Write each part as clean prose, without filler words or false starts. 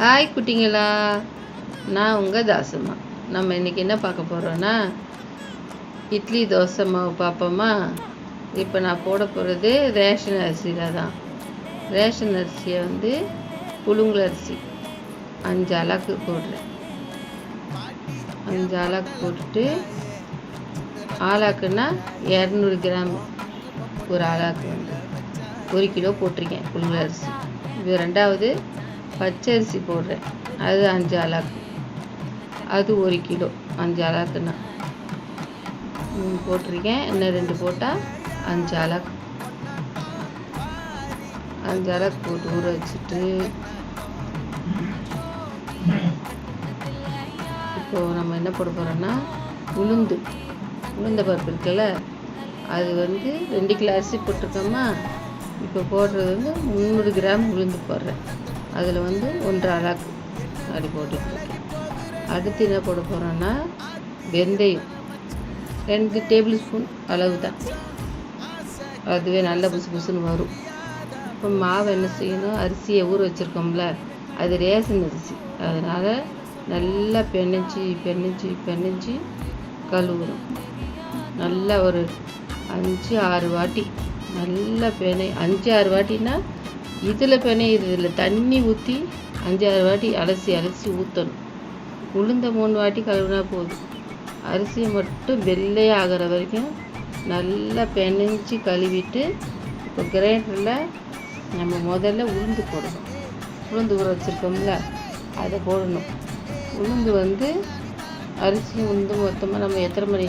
Hi குட்டிங்களா, நான் உங்கள் தாசம்மா. நம்ம இன்றைக்கி என்ன பார்க்க போகிறோன்னா, இட்லி தோசை மாவு பார்ப்போமா. இப்போ நான் போட போகிறது ரேஷன் அரிசியில் தான். ரேஷன் அரிசியை புழுங்கல் அரிசி 5 அலகு போடுறேன். 5 அலகு போட்டுட்டு ஆளாக்குன்னா 200 கிராம் ஒரு ஆளாக்கு 1 கிலோ போட்டிருக்கேன் புழுங்கல் அரிசி. இது ரெண்டாவது பச்சரிசி போடுறேன், அது 5 அலகு, அது 1 கிலோ. 5 அலகுன்னா 3 போட்டிருக்கேன், இன்னும் 2 போட்டால் 5 அலகு. 5 அலகு போட்டு ஊற வச்சுட்டு இப்போது நம்ம என்ன போட போகிறோன்னா உளுந்த பருப்பு இருக்குல்ல, அது 2 கிலோ அரிசி போட்டிருக்கோமா. இப்போ போடுறது 300 கிராம் உளுந்து போடுறேன். அதில் 1 அலகு அப்படி போட்டுட்ருக்கேன். அடுத்து என்ன போட போகிறோன்னா வெந்தயம் 2 டேபிள் ஸ்பூன் அளவு தான், அதுவே நல்ல புசு புசுன்னு வரும். இப்போ மாவு என்ன செய்யணும், அரிசியை ஊற வச்சுருக்கோம்ல, அது ரேஷன் அரிசி, அதனால் நல்லா பெனஞ்சி கழுவுறோம். நல்லா ஒரு 5-6 வாட்டி நல்லா 5-6 வாட்டினா இதில் இதில் தண்ணி ஊற்றி 5-6 வாட்டி அலசி ஊற்றணும். உளுந்த 3 வாட்டி கழுவினா போதும். அரிசியை மட்டும் வெள்ளையாகிற வரைக்கும் நல்லா பெனஞ்சி கழுவிட்டு, இப்போ கிரைண்டரில் நம்ம முதல்ல உளுந்து போடணும். உளுந்து ஊற வச்சுருக்கோம்ல, அதை போடணும். உளுந்து அரிசியும் உளுந்து மொத்தமாக நம்ம எத்தனை மணி,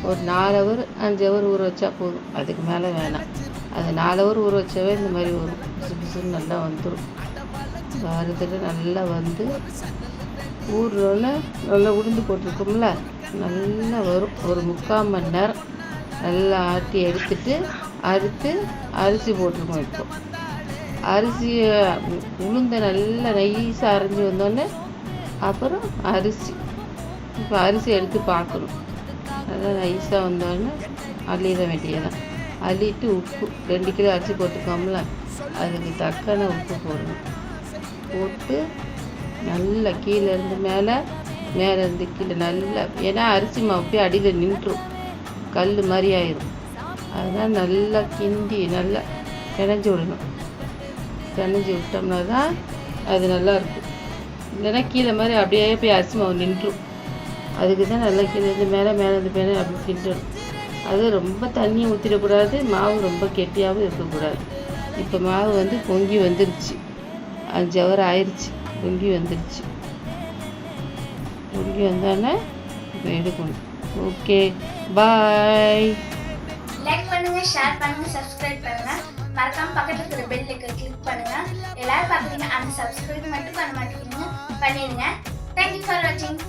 ஒரு 4 ஹவர் 5 ஹவர் ஊற வச்சா போதும், அதுக்கு மேலே வேணாம். அது 4 ஹவர் ஊற வச்சாவே இந்த மாதிரி வரும், புதுன்னு நல்லா வந்துடும். வாரத்தில் நல்லா ஊறுறோன்னு நல்லா உளுந்து போட்டிருக்கோம்ல, நல்லா வரும். ஒரு 3/4 மணி நேரம் நல்லா ஆட்டி எடுத்துட்டு அடுத்து அரிசி போட்டிருக்கோம். இப்போ அரிசியை உளுந்த நல்லா நைஸாக அரைஞ்சி வந்தோடனே அப்புறம் இப்போ அரிசி எடுத்து பார்க்கணும். நல்லா நைஸாக வந்தோடனே அள்ளிட வேண்டியதான். அள்ளிட்டு உப்பு 2 கிலோ அரிசி போட்டுக்கோம்ல, அதுக்கு தக்கன உப்பு போடணும். போட்டு நல்லா கீழேருந்து மேலேருந்து கீழே நல்லா, ஏன்னா அரிசி மாவு போய் அடியில் நின்றுடும், கல் மாதிரி ஆயிடும். அதனால் நல்லா கிண்டி நல்லா பிணைஞ்சி விடணும். பிணைஞ்சி விட்டோம்னா தான் அது நல்லாயிருக்கும். இல்லைன்னா கீழே மாதிரி அப்படியே போய் அரிசி மாவு நின்றுடும். அதுக்கு தான் நல்லா கீழேருந்து மேலே அப்படி கிண்டணும். அது ரொம்ப தண்ணியை ஊற்றிடக்கூடாது, மாவு ரொம்ப கெட்டியாகவும் இருக்கக்கூடாது. இப்போ மாவு பொங்கி வந்துருச்சு, 5 ஹவர் ஆயிடுச்சு, பொங்கி வந்துருச்சு. பொங்கி வந்தோடனே இப்போ எடுக்கணும். ஓகே, பாய். லைக் பண்ணுங்க, ஷேர் பண்ணுங்க, சப்ஸ்கிரைப் பண்ணுங்க. மறக்காம பக்கத்துல இருக்கிற பெல் ஐக்கனை கிளிக் பண்ணுங்க. எல்லாரும் பார்க்குறீங்க, அந்த சப்ஸ்கிரைப் மட்டும் பண்ண மாட்டேங்கிறீங்க, பண்ணிடுங்க. தேங்க்யூ ஃபார் வாட்சிங்.